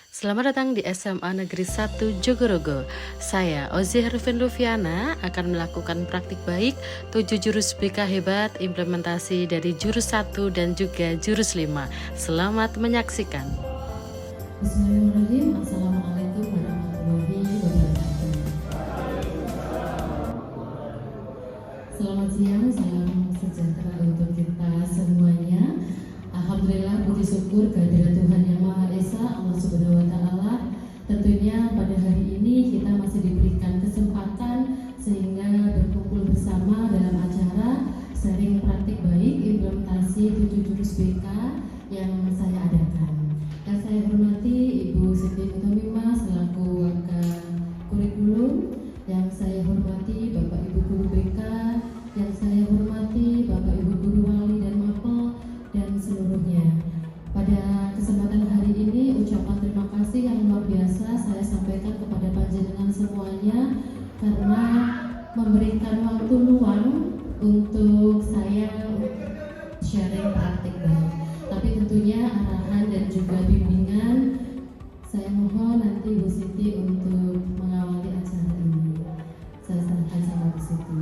Selamat datang di SMA Negeri 1 Jogorogo. Saya Ozi Hervin Luviana akan melakukan praktik baik 7 jurus BK hebat implementasi dari jurus 1 dan juga jurus 5. Selamat menyaksikan. Bismillahirrahmanirrahim. Assalamualaikum warahmatullahi wabarakatuh. Selamat siang, salam sejahtera untuk kita semuanya. Alhamdulillah, puji syukur kehadirat Tuhan Yang Maha Esa, Allah Subhanahu wa Ta'ala. Tentunya pada hari ini kita masih diberikan kesempatan sehingga berkumpul bersama dalam acara sharing praktik baik implementasi 7 jurus BK yang saya adakan. Yang saya hormati Ibu Siti Mutomima selaku Wakil Kurikulum, yang saya hormati Bapak Ibu Guru BK, yang saya hormati Bapak Ibu Guru Wali dan Mapel, dan seluruhnya. Pada kesempatan hari ini ucapan terima kasih yang luar biasa saya sampaikan kepada panjenengan semuanya karena memberikan waktu luang untuk saya sharing praktik baik. Tapi tentunya arahan dan juga bimbingan saya mohon nanti Bu Siti untuk mengawali acara ini. Saya serahkan sama Bu Siti.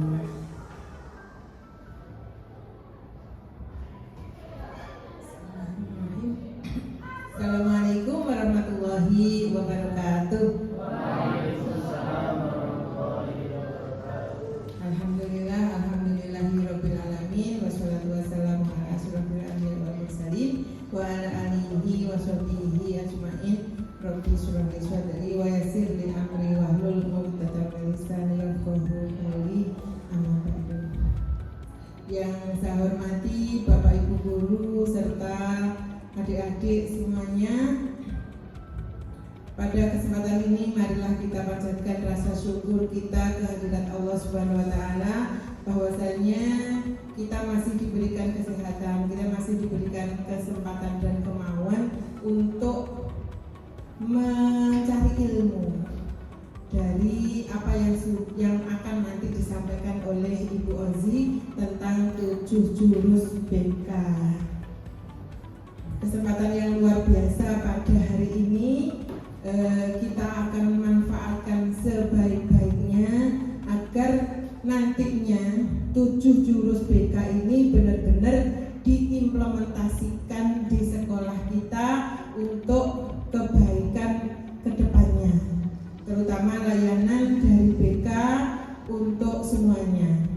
Assalamualaikum warahmatullahi wabarakatuh. Alhamdulillah, alhamdulillahirabbil alamin, wassalatu wassalamu ala asyrofil anbiya'i wal mursalin wa ala alihi wa sahbihi ajmain. Rabbi shrah li sadri wa yassir li amri wahlul 'uqdatam min lisani yafqahu qawli. Amma ba'du. Yang saya hormati Bapak Ibu guru serta adik-adik semuanya, pada kesempatan ini marilah kita panjatkan rasa syukur kita kehadirat Allah Subhanahu wa Ta'ala bahwasanya kita masih diberikan kesehatan, kita masih diberikan kesempatan dan kemauan untuk mencari ilmu dari apa yang akan nanti disampaikan oleh Ibu Ozi tentang 7 jurus BK. Kesempatan yang luar biasa pada hari ini, kita akan memanfaatkan sebaik-baiknya agar nantinya 7 jurus BK ini benar-benar diimplementasikan di sekolah kita untuk kebaikan kedepannya, terutama layanan dari BK untuk semuanya.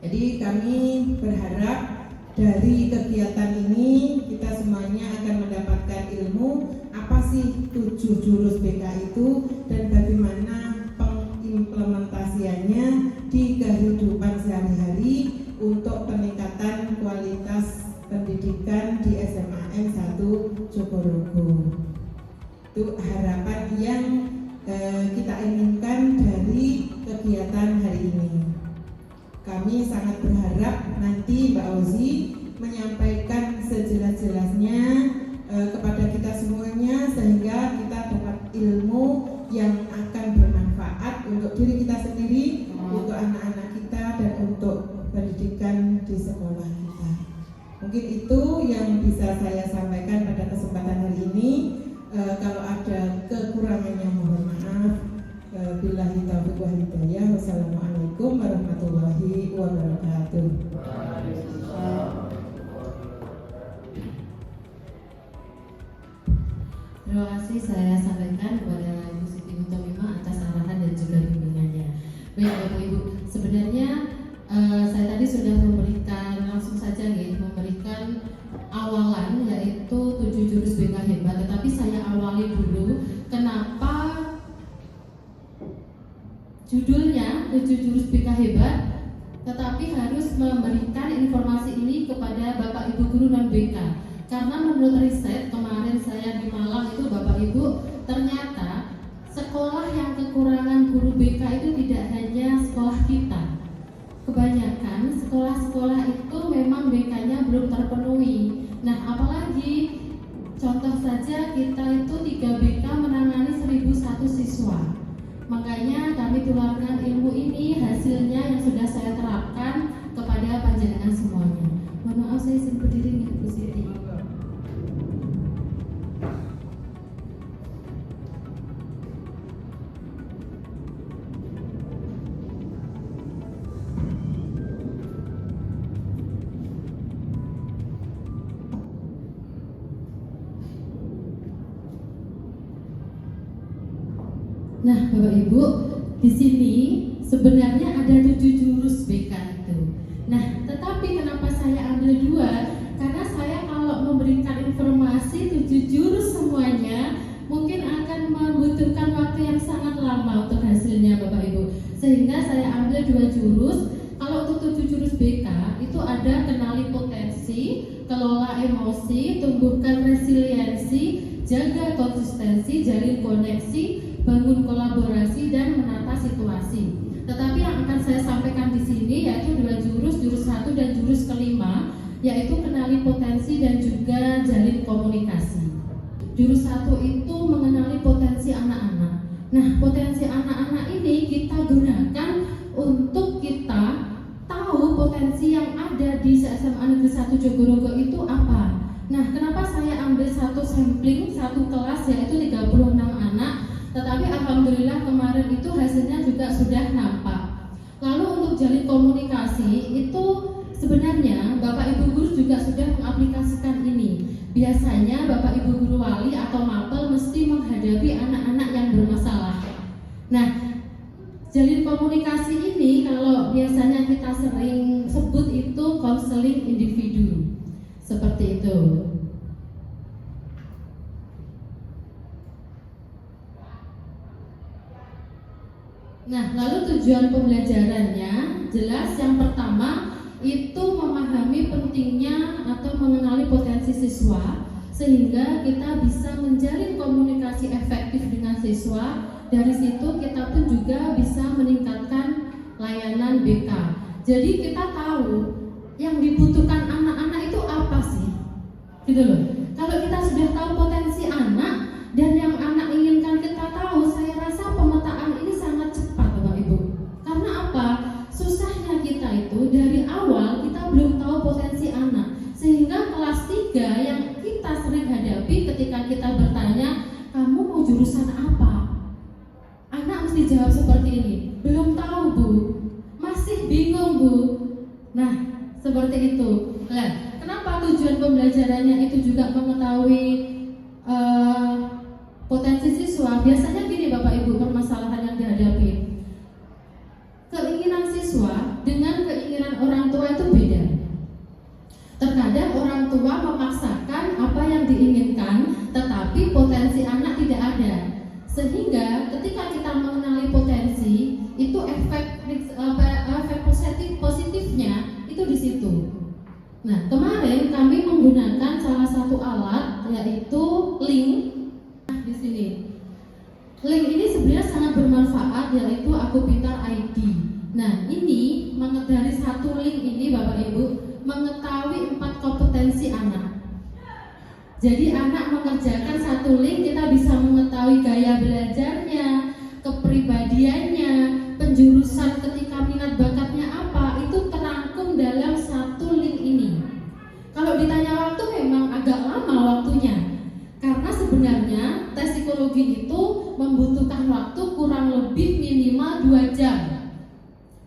Jadi kami berharap dari kegiatan ini kita semuanya akan mendapatkan ilmu apa sih 7 jurus BK itu dan bagaimana pengimplementasiannya di kehidupan sehari-hari untuk peningkatan kualitas pendidikan di SMA 1 Jogorogo. Itu harapan yang kita inginkan dari kegiatan hari ini. Kami sangat berharap nanti Mbak Ozi menyampaikan sejelas-jelasnya kepada kita semuanya sehingga kita dapat ilmu yang akan bermanfaat untuk diri kita sendiri, untuk anak-anak kita, dan untuk pendidikan di sekolah kita. Mungkin itu yang bisa saya sampaikan pada kesempatan hari ini. Kalau ada kekurangannya mohon maaf. Billahi taufiq wal hidayah. Wassalamualaikum warahmatullahi wabarakatuh. Terima kasih saya sampaikan kepada Ibu Siti Mutomima atas arahan dan juga bimbingannya. Baik Bapak Ibu, sebenarnya saya tadi sudah memberikan langsung saja memberikan awalan yaitu 7 jurus BK hebat. Tetapi saya awali dulu kenapa judulnya 7 jurus BK hebat, tetapi harus memberikan informasi ini kepada Bapak Ibu guru non BK. Karena menurut riset kemarin saya di Malang itu Bapak Ibu, ternyata sekolah yang kekurangan guru BK itu tidak hanya sekolah kita. Kebanyakan sekolah-sekolah itu memang BK-nya belum terpenuhi. Nah, apalagi contoh saja kita itu 3 BK menangani 1001 siswa. Makanya kami tularkan ilmu ini, hasilnya yang sudah saya terapkan kepada panjenengan semuanya. Mohon maaf saya izin berdiri Bu Siti. Nah, Bapak Ibu, di sini sebenarnya ada 7 jurus BK itu. Nah, tetapi kenapa saya ambil 2? Karena saya kalau memberikan informasi 7 jurus semuanya mungkin akan membutuhkan waktu yang sangat lama untuk hasilnya Bapak Ibu. Sehingga saya ambil 2 jurus. Kalau untuk 7 jurus BK itu ada kenali potensi, kelola emosi, tumbuhkan resiliensi, jaga konsistensi, jalin koneksi, bangun kolaborasi, dan menata situasi. Tetapi yang akan saya sampaikan di sini yaitu 2 jurus, jurus 1 dan jurus kelima, yaitu kenali potensi dan juga jalin komunikasi. Jurus 1 itu mengenali potensi anak-anak. Nah, potensi anak-anak ini kita gunakan untuk kita tahu potensi yang ada di SMA Negeri 1 Jogorogo itu apa. Nah, kenapa saya ambil satu sampling, satu kelas yaitu 36 anak, tetapi alhamdulillah kemarin itu hasilnya juga sudah nampak. Lalu untuk jalin komunikasi itu sebenarnya Bapak Ibu guru juga sudah mengaplikasikan ini. Biasanya Bapak Ibu guru wali atau mapel mesti menghadapi anak-anak yang bermasalah. Nah, jalin komunikasi ini kalau biasanya kita sering sebut itu konseling individu. Seperti itu. Nah, lalu tujuan pembelajarannya jelas yang pertama itu memahami pentingnya atau mengenali potensi siswa sehingga kita bisa menjalin komunikasi efektif dengan siswa. Dari situ kita pun juga bisa meningkatkan layanan BK. Jadi kita tahu yang dibutuhkan anak-anak itu apa sih? Gitu loh. Kalau kita sudah tahu potensi anak dan yang anak inginkan kita tahu, saya rasa pemetaan ini sangat cepat Bapak Ibu. Karena apa? Susahnya kita itu dari awal kita belum tahu potensi anak. Sehingga kelas 3 yang kita sering hadapi ketika kita bertanya, kamu mau jurusan apa? Anak mesti jawab seperti ini, belum tahu Bu, masih bingung Bu. Nah, seperti itu. Nah, kenapa tujuan pembelajarannya itu juga mengetahui potensi siswa? Biasanya gini Bapak Ibu, permasalahan yang dihadapi. Keinginan siswa dengan keinginan orang tua itu beda. Terkadang orang tua memaksakan apa yang diinginkan, tetapi potensi anak tidak ada. Sehingga ketika kita mengenali potensi, itu efek positifnya itu di situ. Nah, kemarin kami menggunakan salah satu alat yaitu link. Nah, di sini. Link ini sebenarnya sangat bermanfaat yaitu Aku Pintar ID. Nah, ini dari satu link ini Bapak Ibu mengetahui 4 kompetensi anak. Jadi anak mengerjakan satu link, kita bisa mengetahui gaya belajarnya, kepribadiannya, penjurusan ketika minat bakatnya apa, itu terangkum dalam satu link ini. Kalau ditanya waktu memang agak lama waktunya, karena sebenarnya tes psikologi itu membutuhkan waktu kurang lebih minimal 2 jam.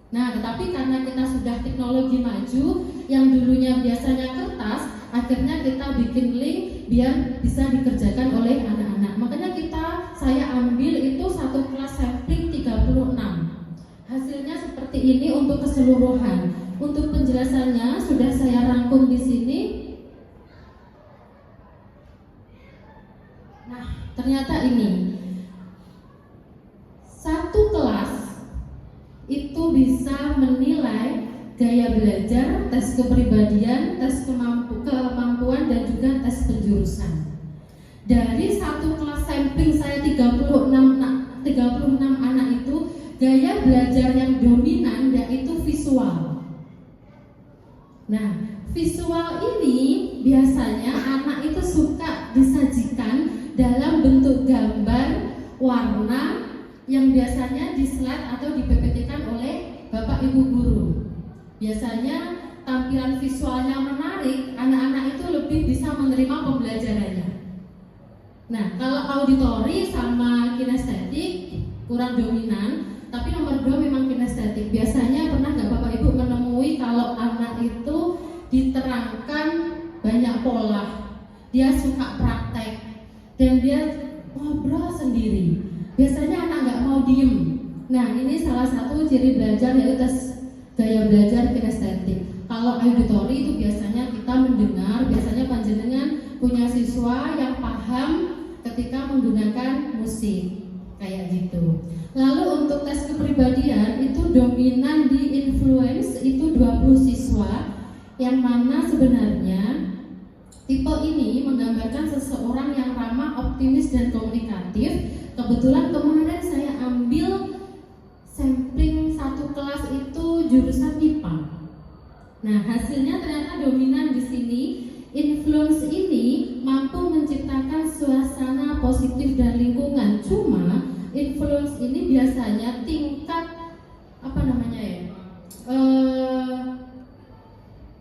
Nah, tetapi karena kita sudah teknologi maju, yang dulunya biasanya kertas, akhirnya kita bikin link biar bisa dikerjakan oleh anak-anak. Makanya saya ambil itu satu kelas sampling 36. Hasilnya seperti ini untuk keseluruhan. Untuk penjelasannya sudah saya rangkum di sini. Nah, ternyata ini satu kelas itu bisa menilai gaya belajar, tes kepribadian, tes kemampuan dan juga tes penjurusan. Dari satu kelas sampling saya 36 anak itu, gaya belajar yang dominan yaitu visual. Nah, visual ini biasanya anak itu suka disajikan dalam bentuk gambar, warna yang biasanya di slide atau di PPT-kan oleh Bapak Ibu guru. Biasanya tampilan visualnya menarik, anak-anak itu lebih bisa menerima pembelajarannya. Nah, kalau auditori sama kinestetik kurang dominan, tapi nomor 2 memang kinestetik. Biasanya pernah nggak Bapak Ibu menemui kalau anak itu diterangkan banyak pola, dia suka praktek dan dia ngobrol sendiri. biasanya anak nggak mau diem. Nah, ini salah satu ciri belajar, yaitu tes gaya belajar kinestetik. Kalau auditori itu biasanya kita mendengar, biasanya panjenengan punya siswa yang paham ketika menggunakan musik, kayak gitu. Lalu untuk tes kepribadian itu dominan di influence itu 20 siswa, yang mana sebenarnya tipe ini menggambarkan seseorang yang ramah, optimis, dan komunikatif. Kebetulan kemarin saya ambil sampling satu kelas itu jurusan IPA. Nah, hasilnya ternyata dominan di sini. Influence ini mampu menciptakan suasana positif dan lingkungan. Cuma influence ini biasanya tingkat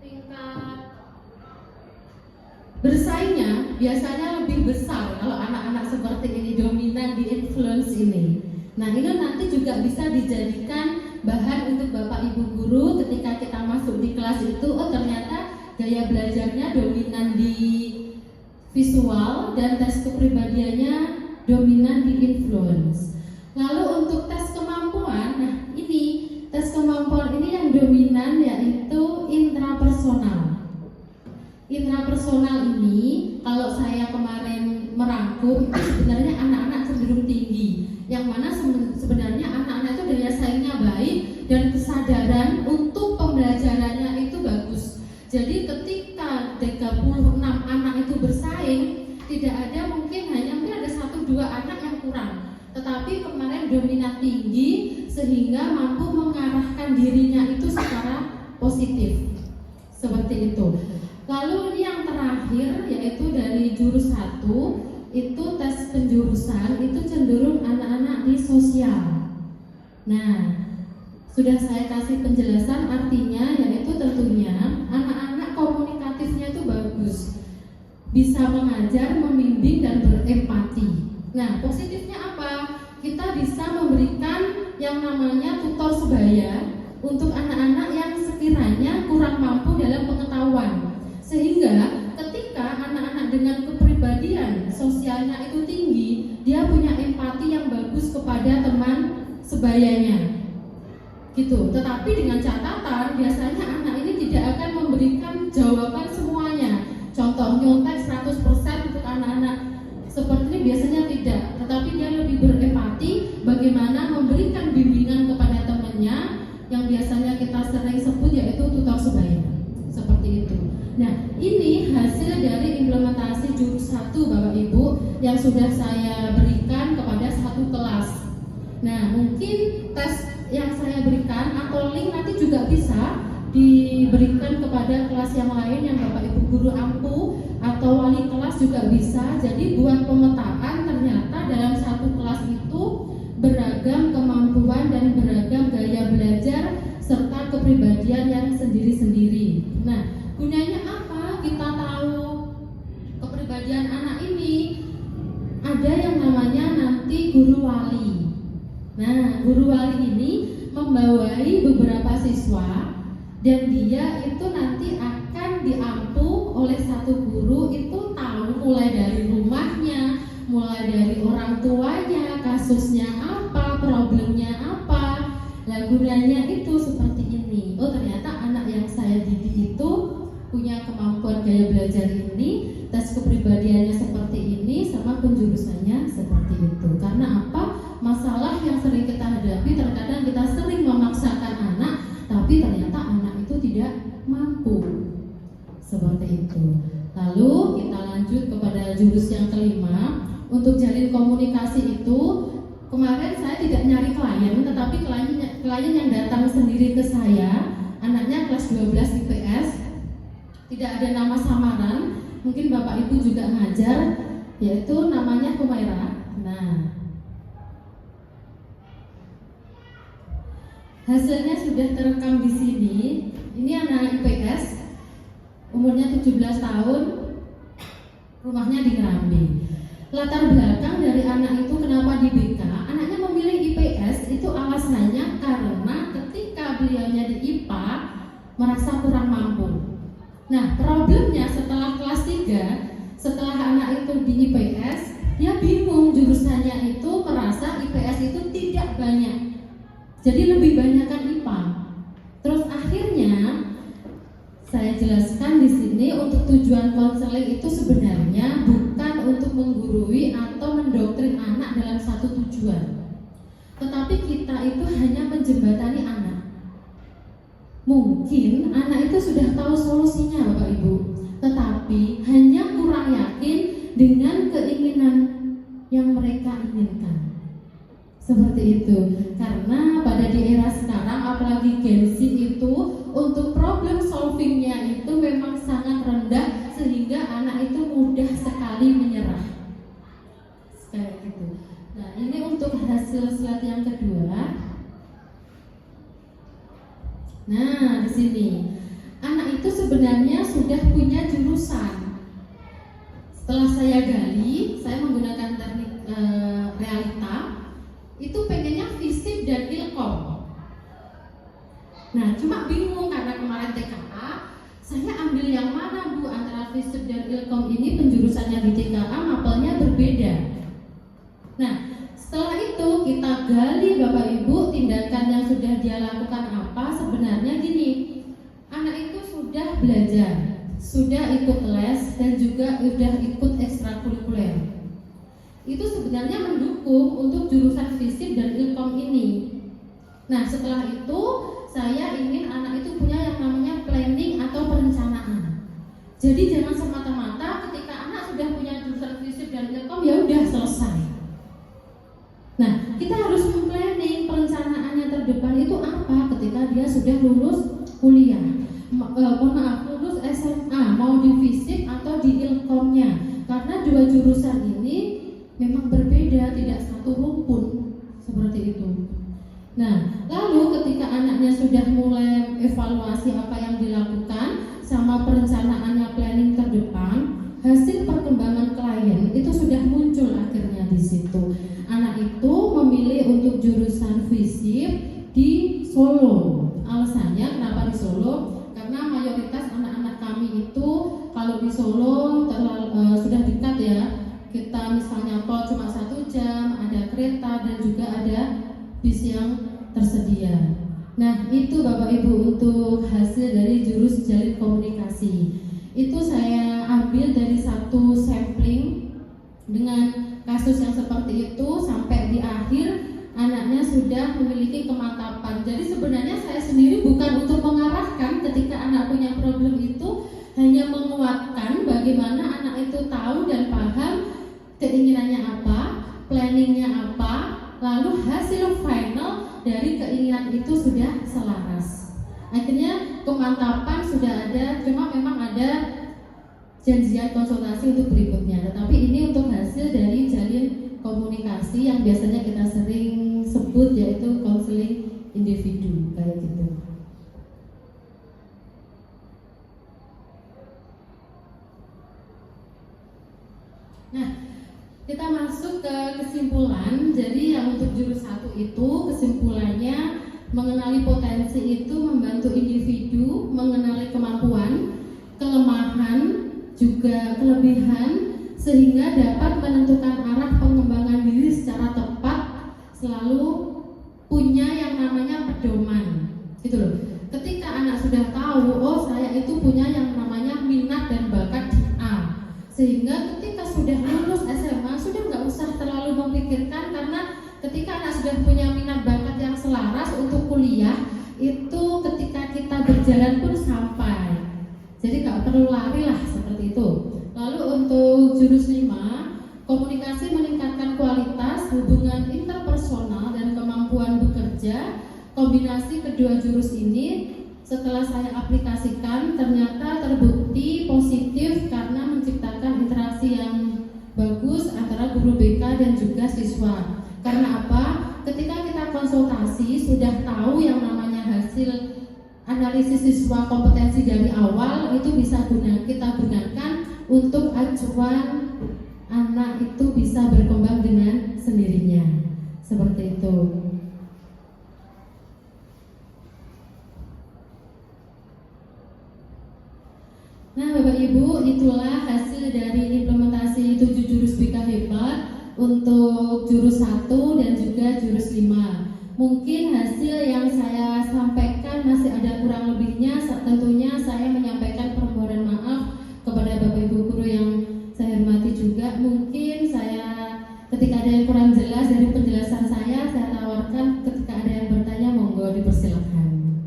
tingkat bersaingnya biasanya lebih besar kalau anak-anak seperti ini dominan di influence ini. Nah, ini nanti juga bisa dijadikan bahan untuk Bapak Ibu guru ketika kita masuk di kelas itu. Oh, ternyata gaya belajarnya dominan di visual dan tes kepribadiannya dominan di influence. Lalu untuk tes kemampuan, nah ini tes kemampuan ini yang dominan yaitu intrapersonal. Intrapersonal ini kalau saya kemarin merangkum itu sebenarnya anak-anak cenderung tinggi, yang mana sebenarnya anak-anak itu daya saingnya baik dan kesadaran untuk pembelajarannya itu bagus. Jadi ketika 36 anak itu bersaing, tidak ada mungkin ada 1-2 anak yang kurang, tetapi kemarin dominan tinggi sehingga mampu mengarahkan dirinya itu secara positif, seperti itu. Lalu ini yang terakhir yaitu dari jurus 1 itu tes penjurusan itu cenderung anak-anak di sosial. Nah, sudah saya kasih penjelasan artinya, yaitu tentunya anak-anak komunikatifnya itu bagus, bisa mengajar, membimbing, dan berempati. Nah, positifnya apa? Kita bisa memberikan yang namanya tutor sebaya untuk anak-anak yang sekiranya kurang mampu dalam pengetahuan, sehingga ketika anak-anak dengan kepribadian sosialnya itu tinggi, dia punya empati yang bagus kepada teman sebayanya gitu. Tetapi dengan catatan biasanya anak ini tidak akan memberikan jawaban semuanya. Contoh nyontek 100% untuk anak-anak seperti ini biasanya tidak, tetapi dia lebih berempati bagaimana memberikan bimbingan kepada temannya yang biasanya kita sering sebut yaitu tutor sebaya, seperti itu. Nah, ini hasil dari implementasi jurus 1 Bapak Ibu yang sudah saya berikan kepada satu kelas. Nah, mungkin tes yang saya berikan atau link nanti juga bisa diberikan kepada kelas yang lain yang Bapak Ibu guru ampu atau wali kelas juga bisa. Jadi buat pemetaan ternyata dalam satu kelas itu beragam kemampuan dan beragam gaya belajar serta kepribadian yang sendiri-sendiri. Nah, gunanya apa? Kita tahu kepribadian anak ini. Ada yang namanya nanti guru wali. Nah, guru wali ini membawai beberapa siswa dan dia itu nanti akan diampu oleh satu guru itu tahu mulai dari rumahnya, mulai dari orang tuanya, kasusnya apa, problemnya apa. Nah, gunanya itu seperti ini. Oh, ternyata anak yang saya didik itu punya kemampuan gaya belajar ini, tes kepribadiannya seperti ini, sama penjurusannya seperti itu. Karena apa? Masalah yang sering kita hadapi, terkadang kita sering memaksakan anak, tapi ternyata anak itu tidak mampu. Seperti itu. Lalu kita lanjut kepada jurus yang kelima. Untuk jalin komunikasi itu, kemarin saya tidak nyari klien, tetapi klien yang datang sendiri ke saya, anaknya kelas 12 IPS, tidak ada nama samaran, mungkin Bapak Ibu juga ngajar, yaitu namanya Humaira. Nah, hasilnya sudah terekam di sini. Ini anak IPS, umurnya 17 tahun, rumahnya di Ngerambi. Latar belakang dari anak itu kenapa di BK? Anaknya memilih IPS itu alasannya karena ketika beliaunya di IPA merasa kurang mampu. Nah, problemnya setelah kelas 3, setelah anak itu di IPS, dia bingung jurusannya itu, merasa IPS Jadi lebih banyakkan IPA. Terus akhirnya saya jelaskan di sini untuk tujuan konseling itu sebenarnya bukan untuk menggurui atau mendoktrin anak dalam satu tujuan. Tetapi kita itu hanya menjembatani anak. Mungkin anak itu sudah tahu solusinya Bapak Ibu, tetapi hanya kurang yakin dengan keinginan yang mereka inginkan. Seperti itu. Karena pada di era sekarang apalagi Gen Z itu untuk problem solvingnya itu memang sangat rendah sehingga anak itu mudah sekali menyerah. Kayak gitu. Nah, ini untuk hasil slide yang kedua. Nah, di sini anak itu sebenarnya sudah punya jurusan. Setelah saya gali, saya menggunakan teknik realita, itu pengennya FISIP dan Ilkom. Nah, cuma bingung karena kemarin TKA, saya ambil yang mana Bu antara FISIP dan Ilkom ini penjurusannya di TKA, mapelnya berbeda. Nah, setelah itu kita gali Bapak Ibu tindakan yang sudah dia lakukan apa. Sebenarnya gini, anak itu sudah belajar, sudah ikut les dan juga sudah ikut ekstrakurikuler. Itu sebenarnya mendukung untuk jurusan FISIP dan Ilkom ini. Nah, setelah itu saya ingin anak itu punya yang namanya planning atau perencanaan. Jadi jangan semata-mata ketika anak sudah punya jurusan FISIP dan Ilkom ya udah selesai. Nah, kita harus planning perencanaannya terdepan itu apa ketika dia sudah lulus kuliah. Lulus SMA, mau di FISIP atau di Ilkomnya. Karena dua jurusan ini memang berbeda, tidak satu rumpun seperti itu. Nah, lalu ketika anaknya sudah mulai evaluasi apa yang dilakukan sama perencanaannya planning terdepan, hasil perkembangan klien itu sudah muncul akhirnya di situ. Anak itu memilih untuk jurusan FISIP di Solo. Alasannya kenapa di Solo? Karena mayoritas anak-anak kami itu kalau di Solo sudah dekat ya. Kita misalnya kalau cuma 1 jam, ada kereta dan juga ada bis yang tersedia. Nah, itu Bapak Ibu untuk hasil dari jurus jalin komunikasi. Itu saya ambil dari satu sampling dengan kasus yang seperti itu sampai di akhir anaknya sudah memiliki kemantapan. Jadi sebenarnya saya sendiri bukan untuk mengarahkan ketika anak punya problem itu, hanya menguatkan bagaimana anak itu tahu dan paham keinginannya apa, planningnya apa, lalu hasil final dari keinginan itu sudah selaras. Akhirnya kemantapan sudah ada, cuma memang ada janjian konsultasi untuk berikutnya. Tetapi ini untuk hasil dari jalin komunikasi yang biasanya kita sering sebut yaitu konseling individu kayak gitu. Nah, kita masuk ke kesimpulan. Jadi yang untuk jurus 1 itu kesimpulannya mengenali potensi itu membantu individu mengenali kemampuan, kelemahan, juga kelebihan sehingga dapat menentukan arah pengembangan diri secara tepat, selalu punya yang namanya pedoman. Gitu loh. Ketika anak sudah tahu, oh saya itu punya yang namanya minat dan bakat di A, sehingga ketika sudah lulus SMA sudah nggak usah terlalu memikirkan, karena ketika anak sudah punya minat bakat yang selaras untuk kuliah, itu ketika kita berjalan pun sampai. Jadi nggak perlu lari lah seperti itu. Lalu untuk jurus 5, komunikasi meningkatkan kualitas hubungan interpersonal dan kemampuan bekerja. Kombinasi kedua jurus ini setelah saya aplikasikan ternyata terbukti positif karena menciptakan interaksi yang bagus antara guru BK dan juga siswa. Karena apa? Ketika kita konsultasi sudah tahu yang namanya hasil analisis siswa kompetensi dari awal, itu bisa kita gunakan untuk acuan anak itu bisa berkembang dengan sendirinya. Seperti itu. Nah, Bapak Ibu, itulah hasil dari implementasi 7 jurus BK Hebat untuk jurus 1 dan juga jurus 5. Mungkin hasil yang saya sampaikan masih ada kurang lebihnya. Tentunya saya menyampaikan permohonan maaf kepada Bapak Ibu guru yang saya hormati juga. Mungkin saya ketika ada yang kurang jelas dari penjelasan saya tawarkan ketika ada yang bertanya monggo dipersilakan.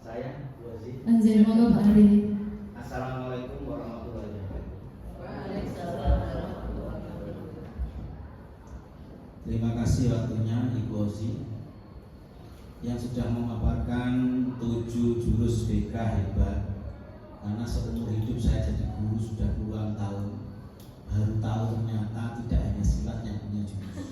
Saya Bu Aziz. Anjir, monggo Pak Ari. Assalamualaikum warahmatullahi wabarakatuh. Terima kasih waktunya Ibu Ozi yang sudah memaparkan 7 jurus BK hebat. Karena seumur hidup saya jadi guru sudah puluhan tahun, baru tahu ternyata tidak hanya silat yang punya jurus,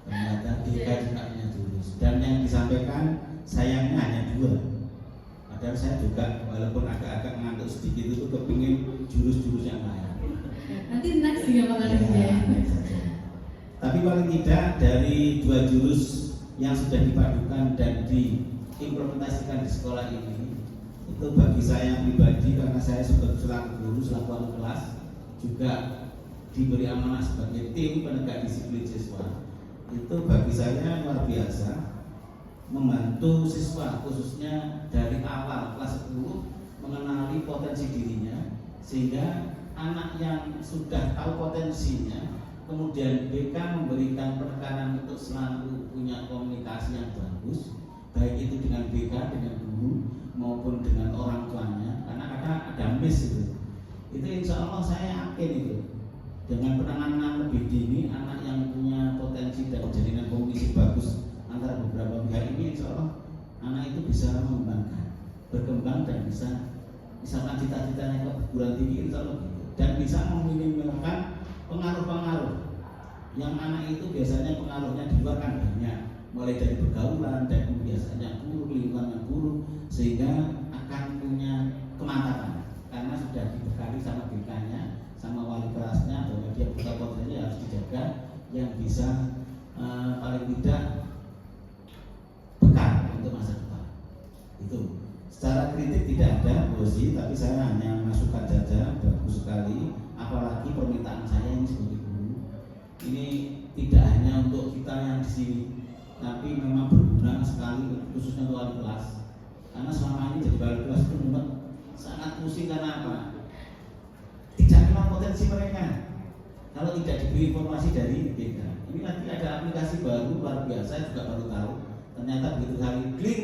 ternyata BK juga punya jurus. Dan yang disampaikan sayangnya hanya 2. Padahal saya juga walaupun agak-agak ngantuk sedikit itu kepingin jurus-jurus yang lain. Nanti next juga Pak Ari ya. Tapi paling tidak dari 2 jurus yang sudah dipadukan dan diimplementasikan di sekolah ini, itu bagi saya pribadi karena saya sebagai selaku guru, selaku wali kelas juga diberi amanah sebagai tim penegak disiplin siswa, itu bagi saya luar biasa membantu siswa khususnya dari awal kelas 10 mengenali potensi dirinya, sehingga anak yang sudah tahu potensinya kemudian BK memberikan penekanan untuk selalu punya komunikasi yang bagus, baik itu dengan BK, dengan guru maupun dengan orang tuanya, karena kadang ada miss itu insya Allah saya yakin itu dengan penanganan lebih dini anak yang punya potensi dan jaringan komunikasi bagus antara beberapa pihak ini, insya Allah anak itu bisa mengembangkan, berkembang dan bisa misalkan cita-citanya ke perguruan tinggi, insya Allah gitu, dan bisa meminimalkan pengaruh-pengaruh yang anak itu biasanya pengaruhnya di luar kan banyak, mulai dari pergaulan dan kebiasaannya buruk, lingkungan buruk, sehingga akan punya kemantapan karena sudah dibekali sama BK-nya, sama wali kelasnya bahwa dia punya potensi harus dijaga, yang bisa paling tidak bekal untuk masa depan. Itu secara kritik tidak ada Bosi, tapi saya hanya masukan saja, bagus sekali. Apalagi permintaan saya ini sebagai guru, ini tidak hanya untuk kita yang di sini, tapi memang berguna sekali khususnya untuk wali kelas. Karena selama ini jadi wali kelas itu memang sangat pusing karena apa? Tidak kenal potensi mereka. Kalau tidak diberi informasi dari BK, ini nanti ada aplikasi baru luar biasa, juga baru tahu. Ternyata begitu kali klik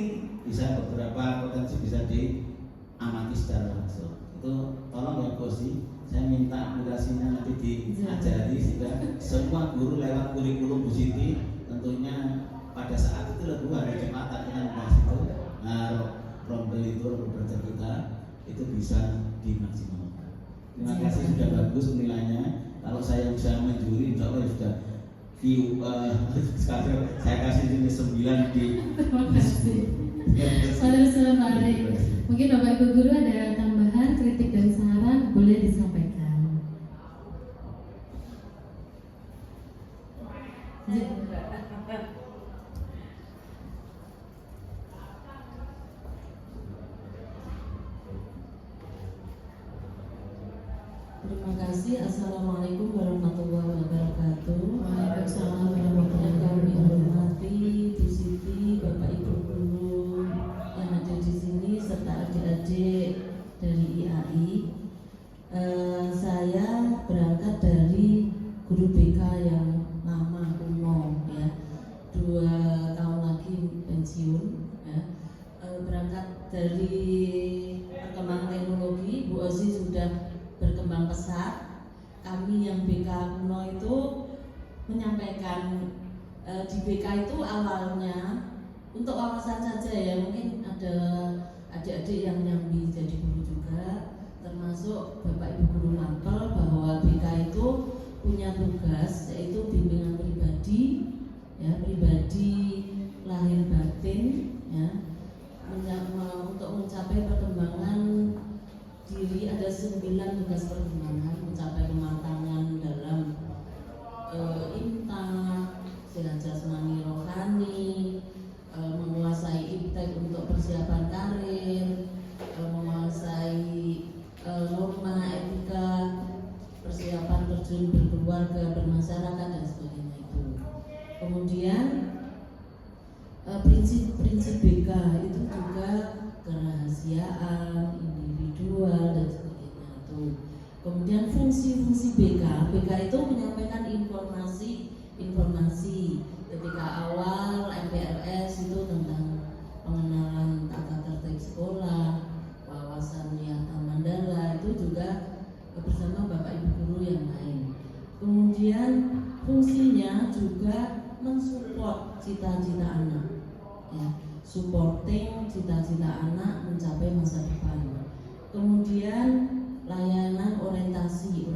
bisa beberapa potensi bisa diamati secara langsung. Itu tolong ya Bosi, saya minta aplikasinya nanti diajari sehingga semua guru lewat kurikulum Bu Siti tentunya pada saat itu lalu hari Jumat yang bahas itu, rombel itu belajar kita itu bisa dimaksimalkan. Terima kasih sudah bagus penilaiannya. Kalau saya bisa menjuri, insya Allah sudah saya kasih ini 9 di. Terima kasih. Salam Pak Ari. Mungkin Bapak Ibu guru ada tambahan, kritik dan saran boleh disampaikan. Terima kasih. Assalamualaikum warahmatullahi wabarakatuh. Waalaikumsalam warahmatullahi Yang kami wabarakatuh. hormati Bu Siti, Bapak Ibu guru yang ada di sini serta adik-adik dari IAI. Saya berangkat dari guru BK yang lama kuno ya, 2 tahun lagi pensiun ya. Berangkat dari perkembangan teknologi, Bu Ozi sudah berkembang pesat. Kami yang BK kuno itu menyampaikan di BK itu awalnya untuk wawasan saja ya, mungkin ada adik-adik yang nyambi jadi guru juga, termasuk Bapak Ibu guru mapel, bahwa BK itu punya tugas yaitu bimbingan pribadi ya, pribadi lahir batin ya, untuk mencapai perkembangan diri. Ada 9 tugas perkembangan, mencapai kematangan dalam intan, sehat jasmani rohani, menguasai iptek untuk persiapan karir, menguasai norma etika, persiapan terjun berkeluarga, bermasyarakat dan sebagainya itu. Kemudian prinsip-prinsip BK itu juga kerahasiaan, individual dan sebagainya itu. Kemudian fungsi-fungsi BK itu menyampaikan informasi ketika awal MPLS itu tentang pengenalan tata tertib sekolah, wawasan Nyata Mandala itu juga bersama Bapak Ibu guru yang lain. Kemudian fungsinya juga mensupport cita-cita anak, ya, supporting cita-cita anak mencapai masa depan. Kemudian layanan orientasi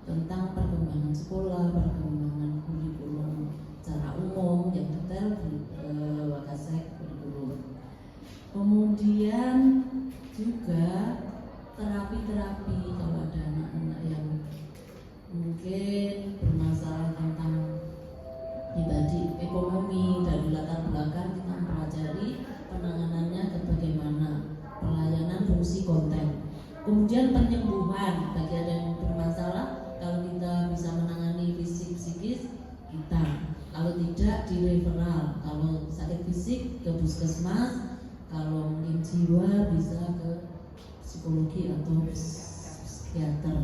tentang perkembangan sekolah, perkembangan kurikulum secara umum yang detail di Wakasek kurikulum. Kemudian juga terapi-terapi kalau ada anak-anak yang mungkin bermasalah tentang pribadi ekonomi dari latar belakang, kita mempelajari penanganannya ke bagaimana, pelayanan fungsi konten. Kemudian penyembuhan bagi ada yang bermasalah, kalau kita bisa menangani fisik psikis kita, kalau tidak di referral, kalau sakit fisik ke puskesmas, kalau mungkin jiwa bisa ke psikologi atau psikiater.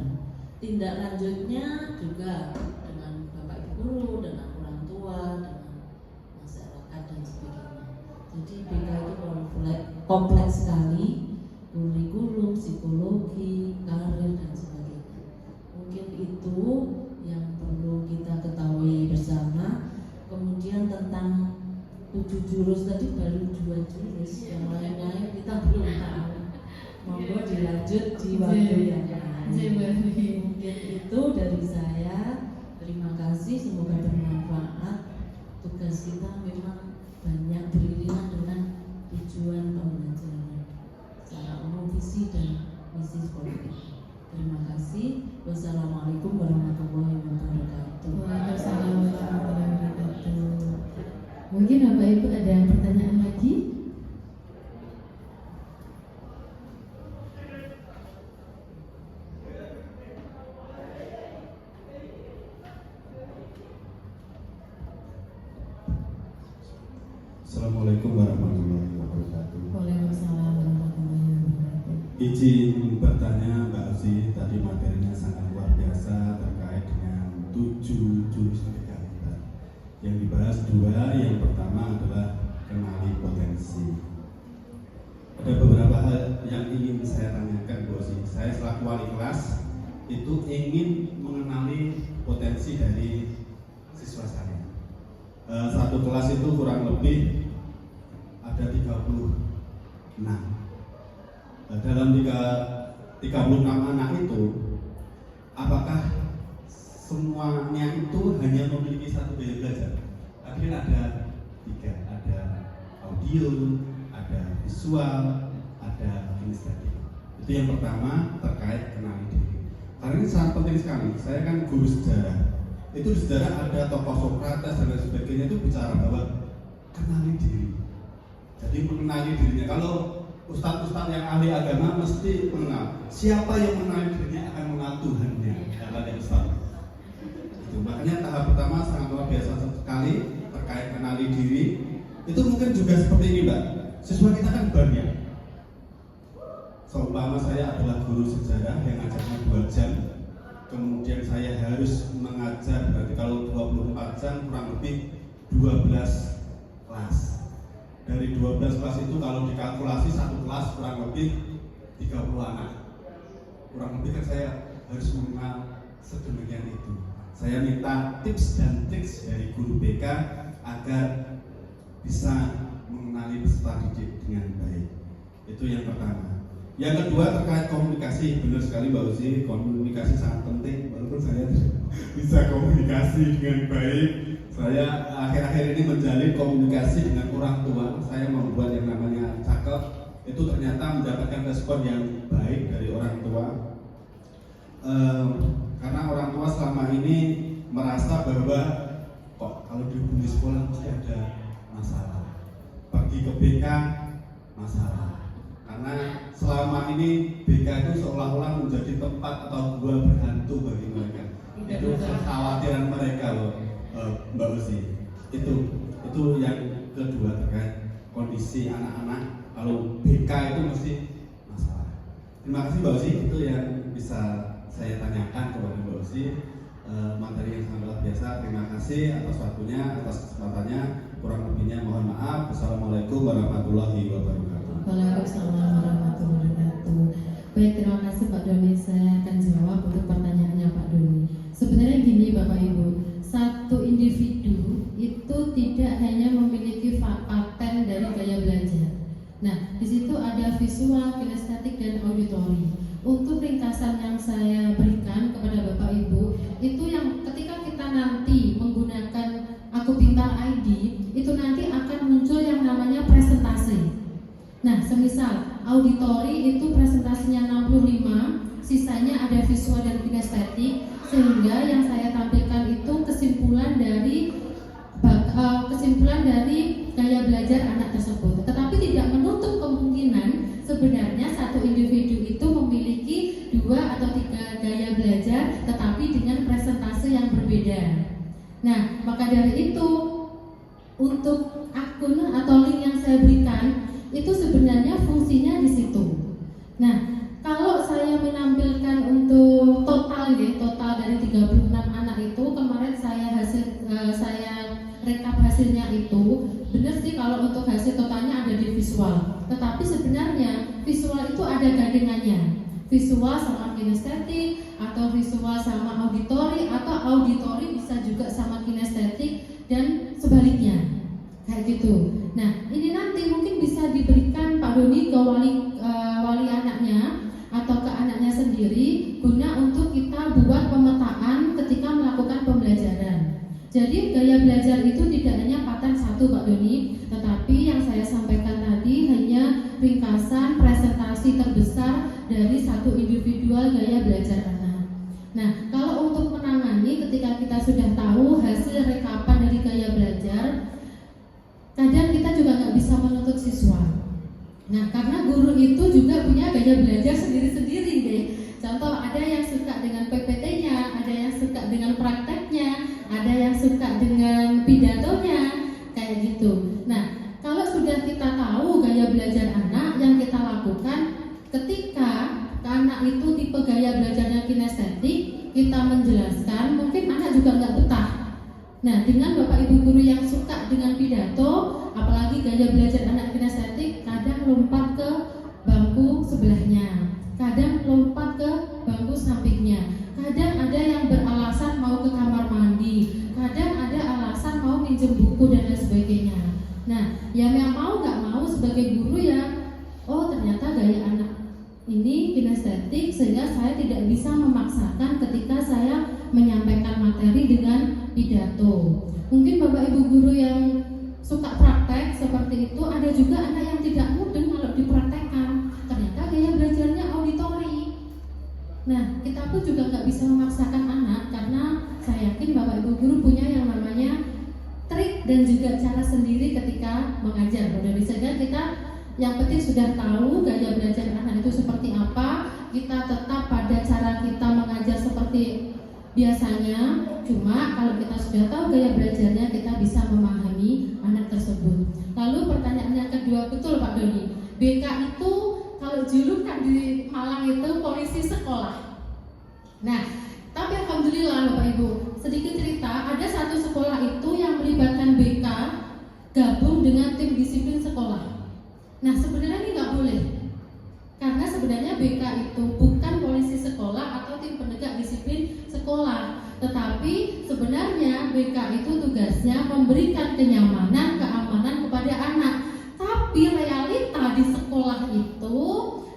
Tindak lanjutnya juga dengan Bapak Ibu guru, dengan orang tua, dengan masyarakat dan sebagainya. Jadi BK itu kompleks sekali, kurikulum, psikologi, karir dan sebagainya. Mungkin itu yang perlu kita ketahui bersama. Kemudian tentang 7 jurus tadi baru 2 jurus, yang lain-lain kita belum tahu. Monggo dilanjut di waktu yang lain. Mungkin itu dari saya. Terima kasih, semoga bermanfaat. Tugas kita memang banyak beririsan dengan tujuan pembelajaran secara umum, visi dan misi sekolah. Terima kasih. Wassalamualaikum warahmatullahi wabarakatuh. Waalaikumsalam warahmatullahi wabarakatuh. Mungkin Bapak Ibu ada pertanyaan lagi? Assalamualaikum warahmatullahi wabarakatuh. Waalaikumsalam warahmatullahi wabarakatuh. Izin bertanya Mbak Uzi, tadi materinya sangat luar biasa terkait dengan 7 jurus BK. Yang dibahas 2, yang pertama adalah kenali potensi. Ada beberapa hal yang ingin saya tanyakan Bu Uzi. Saya selaku wali kelas itu ingin mengenali potensi dari siswa saya. Satu kelas itu kurang lebih ada 36. Dalam 36 anak itu, apakah semuanya itu hanya memiliki satu gaya belajar? Akhirnya ada 3, ada audio, ada visual, ada kinestetik. Itu yang pertama terkait kenali diri. Karena ini sangat penting sekali. Saya kan guru sejarah. Itu di sejarah ada tokoh Sokrates dan lain sebagainya itu bicara bahwa kenali diri. Jadi mengenali dirinya. Kalau ustadz-ustadz yang ahli agama mesti mengenal. Siapa yang mengenali dirinya akan mengenal Tuhannya. Kata ustadz. Itu makanya tahap pertama sangat luar biasa sekali terkait kenali diri. Itu mungkin juga seperti ini Mbak. Siswa kita kan banyak. Seumpama saya adalah guru sejarah yang ngajarnya 2 jam. Kemudian saya harus mengajar, berarti kalau 24 jam kurang lebih 12 kelas. Dari 12 kelas itu kalau dikalkulasi satu kelas kurang lebih 30 anak. Kurang lebih kan saya harus mengenal sedemikian itu. Saya minta tips dan trik dari guru BK agar bisa mengenali peserta didik dengan baik. Itu yang pertama. Yang kedua terkait komunikasi, benar sekali Mbak Uzi, komunikasi sangat penting. Walaupun saya bisa komunikasi dengan baik, saya akhir-akhir ini menjalin komunikasi dengan orang tua. Saya membuat yang namanya cakep, itu ternyata mendapatkan respon yang baik dari orang tua. Karena orang tua selama ini merasa bahwa kok kalau dihubungi sekolah mesti ada masalah, pergi ke BK masalah. Karena selama ini BK itu seolah-olah menjadi tempat atau gua berhantu bagi mereka. itu kekhawatiran mereka loh, Mbak Uzi. Itu yang kedua terkait kondisi anak-anak kalau BK itu mesti masalah. Terima kasih Mbak Uzi, itu yang bisa saya tanyakan kepada Mbak Uzi. Materi yang sangat luar biasa. Terima kasih atas waktunya, atas kesempatannya. Kurang lebihnya mohon maaf. Assalamualaikum warahmatullahi wabarakatuh. Waalaikumsalam warahmatullahi wabarakatuh. Baik, terima kasih Pak Doni. Saya akan jawab untuk pertanyaannya Pak Doni. Sebenarnya gini Bapak Ibu, satu individu itu tidak hanya memiliki paten dari gaya belajar. Nah, di situ ada visual, kinestetik, dan auditori. Untuk ringkasan yang saya berikan kepada Bapak Ibu, itu yang ketika kita nanti menggunakan Aku Pintar ID, itu nanti akan muncul yang namanya presentasi. Nah, semisal auditori itu presentasinya 65, sisanya ada visual dan kinestetik, sehingga yang saya tampilkan itu kesimpulan dari gaya belajar anak tersebut. Tetapi tidak menutup kemungkinan sebenarnya satu individu itu memiliki 2 atau 3 gaya belajar, tetapi dengan presentase yang berbeda. Nah, maka dari itu untuk akun atau link yang saya berikan itu sebenarnya fungsinya di situ. Nah, kalau saya menampilkan untuk total dari 36 anak itu, kemarin saya rekap hasilnya itu, benar sih kalau untuk hasil totalnya ada di visual. Tetapi sebenarnya visual itu ada gandengannya. Visual sama kinestetik, atau visual sama auditori, atau auditori bisa juga sama kinestetik, dan sebaliknya. Kayak gitu. Nah, ini nanti mungkin bisa diberikan Pak Doni ke wali anaknya atau ke anaknya sendiri guna untuk kita buat pemetaan ketika melakukan pembelajaran. Jadi gaya belajar itu tidak hanya paten satu Pak Doni, tetapi yang saya sampaikan tadi hanya ringkasan presentasi terbesar dari satu individual gaya belajar anak. Nah, kalau untuk menangani ketika kita sudah tahu hasil rekapan dari gaya belajar, kadang kita juga nggak bisa menuntut siswa. Nah, karena guru itu juga punya gaya belajar sendiri-sendiri deh. Contoh, ada yang suka dengan PPT-nya, ada yang suka dengan prakteknya, ada yang suka dengan pidatonya, kayak gitu. Nah, kalau sudah kita tahu gaya belajar anak, yang kita lakukan ketika anak itu tipe gaya belajarnya kinestetik, kita menjelaskan, mungkin anak juga nggak betah. Nah, dengan Bapak Ibu guru yang suka dengan pidato, apalagi gaya belajar anak kinestetik, kadang lompat ke bangku sebelahnya, kadang lompat ke bangku sampingnya, kadang ada yang beralasan mau ke kamar mandi, kadang ada alasan mau minjem buku dan lain sebagainya. Nah, yang mau nggak mau sebagai guru ya, oh ternyata gaya anak ini kinestetik, sehingga saya tidak bisa memaksakan ketika saya menyampaikan materi dengan pidato. Mungkin Bapak Ibu guru yang suka praktek seperti itu, ada juga anak yang tidak mudeng kalau dipraktekkan, ternyata gaya belajarnya auditori. Nah, kita pun juga nggak bisa memaksakan anak, karena saya yakin Bapak Ibu guru punya yang namanya trik dan juga cara sendiri ketika mengajar. Mudah saja kita yang penting sudah tahu gaya belajar anak itu seperti apa, kita tetap pada cara kita mengajar seperti biasanya. Cuma kalau kita sudah tahu gaya belajarnya, kita bisa memahami anak tersebut. Lalu pertanyaan yang kedua, betul Pak Doni, BK itu kalau julukan di Malang itu polisi sekolah. Nah, tapi alhamdulillah Bapak Ibu, sedikit cerita, ada satu sekolah itu yang melibatkan BK gabung dengan tim disiplin sekolah. Nah, sebenarnya ini nggak boleh, karena sebenarnya BK itu bukan polisi sekolah atau tim penegak disiplin sekolah, tetapi sebenarnya BK itu tugasnya memberikan kenyamanan, keamanan kepada anak. Tapi realita di sekolah itu,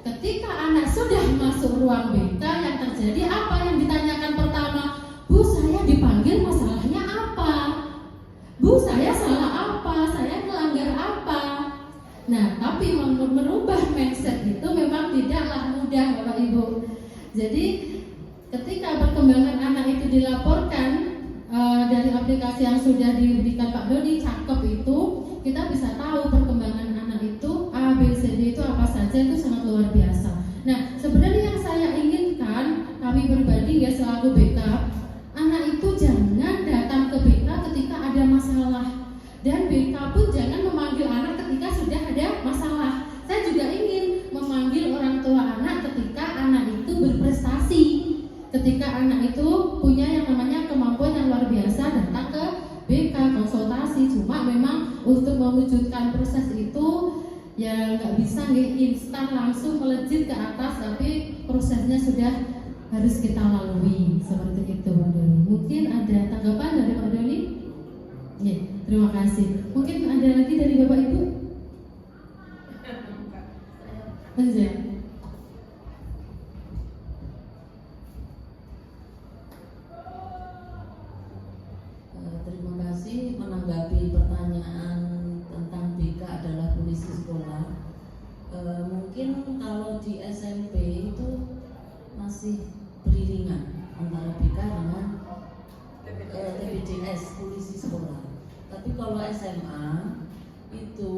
ketika anak sudah masuk ruang BK, yang terjadi apa yang ditanyakan pertama? Bu, saya dipanggil masalahnya apa? Bu, saya salah apa? Saya melanggar apa? Nah, tapi merubah mindset itu memang tidaklah mudah Bapak Ibu. Jadi ketika perkembangan anak itu dilaporkan dari aplikasi yang sudah diberikan Pak Dodi, cakep itu, kita bisa tahu perkembangan anak itu A, B, C, D itu apa saja, itu sangat luar biasa. Nah, sebenarnya yang saya inginkan, kami pribadi ya selaku BK, anak ketika anak itu punya yang namanya kemampuan yang luar biasa datang ke BK konsultasi. Cuma memang untuk mewujudkan proses itu ya nggak bisa instan langsung melejit ke atas, tapi prosesnya sudah harus kita lalui seperti itu, Pak Doni. Mungkin ada tanggapan dari Pak Doni? Ya, terima kasih. Mungkin ada lagi dari Bapak Ibu? Aja. Terima kasih. Menanggapi pertanyaan tentang BK adalah polisi sekolah, mungkin kalau di SMP itu masih beriringan antara BK dengan TPDS polisi sekolah. Tapi kalau SMA itu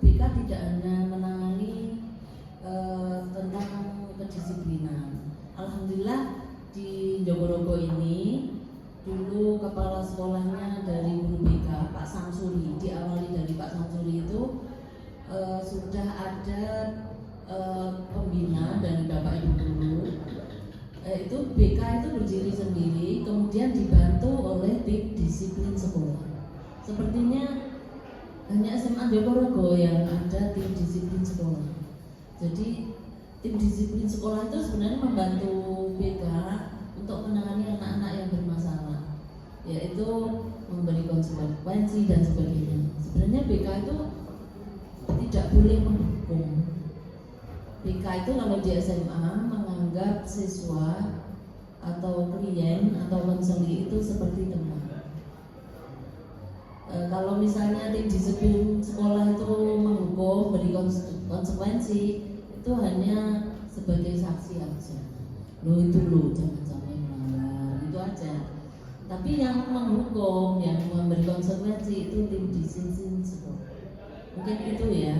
BK tidak hanya menangani tentang kedisiplinan. Alhamdulillah di Jogorogo ini dulu kepala sekolahnya dari guru BK Pak Samsuri, diawali dari Pak Samsuri itu sudah ada pembina dari Bapak Ibu dulu. Itu BK itu berdiri sendiri, kemudian dibantu oleh tim disiplin sekolah. Sepertinya hanya SMA Jogorogo yang ada tim disiplin sekolah. Jadi tim disiplin sekolah itu sebenarnya membantu BK untuk menangani anak-anak yang bermasalah, yaitu memberi konsekuensi dan sebagainya. Sebenarnya BK itu tidak boleh menghukum. BK itu kalau di SMA menganggap siswa atau klien atau konseli itu seperti teman. Kalau misalnya tim disiplin sekolah itu menghukum, beri konsekuensi, itu hanya sebagai saksi aja. Lo itu lo jangan sampai melanggar, itu aja. Tapi yang menghukum, yang memberi konsekuensi itu tim disiplin sekolah. Mungkin itu ya.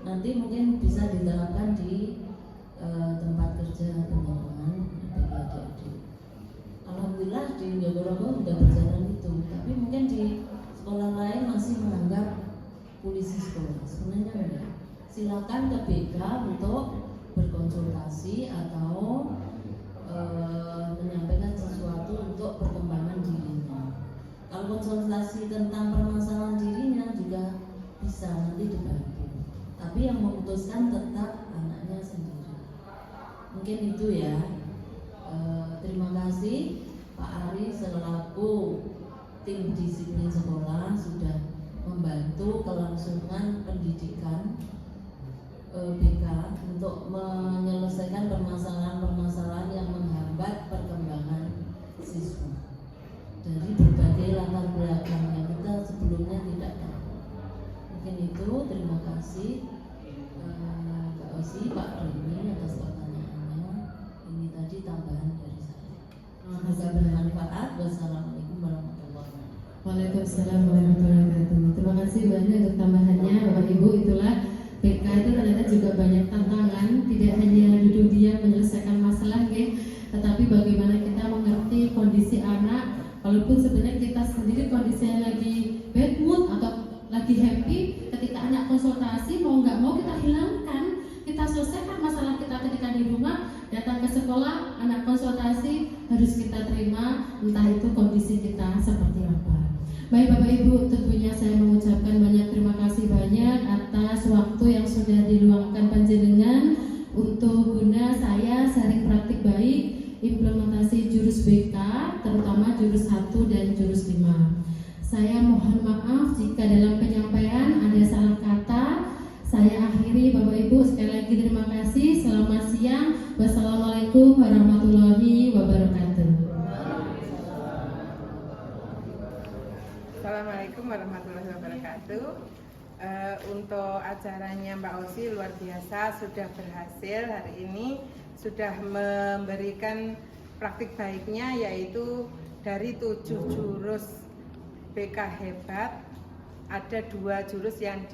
Nanti mungkin bisa diterapkan di tempat kerja teman-teman bagi adik-adik. Alhamdulillah di Jogorogo sudah berjalan itu. Tapi mungkin di sekolah lain masih menganggap polisi sekolah. Sebenarnya enggak. Silakan ke BK untuk berkonsultasi atau menyampaikan sesuatu untuk perkembangan dirinya. Kalau konsultasi tentang permasalahan dirinya juga bisa nanti dibantu. Tapi yang memutuskan tetap anaknya sendiri. Mungkin itu ya. Terima kasih Pak Ari selaku tim disiplin sekolah sudah membantu kelangsungan pendidikan BK untuk menyelesaikan permasalahan-permasalahan yang menghambat perkembangan siswa dari berbagai latar belakang yang kita sebelumnya tidak tahu. Mungkin itu, terima kasih Pak Osi, Pak Doni atas pertanyaannya. Ini tadi tambahan dari saya. Semoga bermanfaat. Wassalamualaikum warahmatullahi wabarakatuh. Waalaikumsalam warahmatullahi wabarakatuh. Terima kasih banyak untuk tambahannya Bapak Ibu. Itulah BK itu ternyata juga banyak tantangan, tidak hanya duduk diam menyelesaikan masalah ya, tetapi bagaimana kita mengerti kondisi anak, walaupun sebenarnya kita sendiri kondisinya lagi bad mood atau lagi happy, ketika anak konsultasi mau nggak mau kita hilangkan, kita selesaikan masalah kita ketika di rumah, datang ke sekolah, anak konsultasi harus kita terima, entah itu kondisi kita seperti apa. Baik Bapak Ibu, tentunya saya mengucapkan banyak terima kasih banyak atas waktu yang sudah diluangkan panjenengan untuk guna saya sharing praktik baik implementasi jurus BK, terutama jurus 1 dan jurus 5. Saya mohon maaf jika dalam penyampaian ada salah kata. Saya akhiri Bapak Ibu, sekali lagi terima kasih. Selamat siang. Wassalamualaikum warahmatullahi wabarakatuh. Assalamualaikum warahmatullahi wabarakatuh. Untuk acaranya Mbak Osi luar biasa, sudah berhasil hari ini, sudah memberikan praktik baiknya, yaitu dari 7 jurus BK hebat, ada 2 jurus yang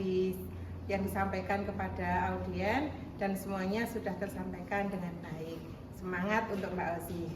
disampaikan kepada audien dan semuanya sudah tersampaikan dengan baik. Semangat untuk Mbak Osi.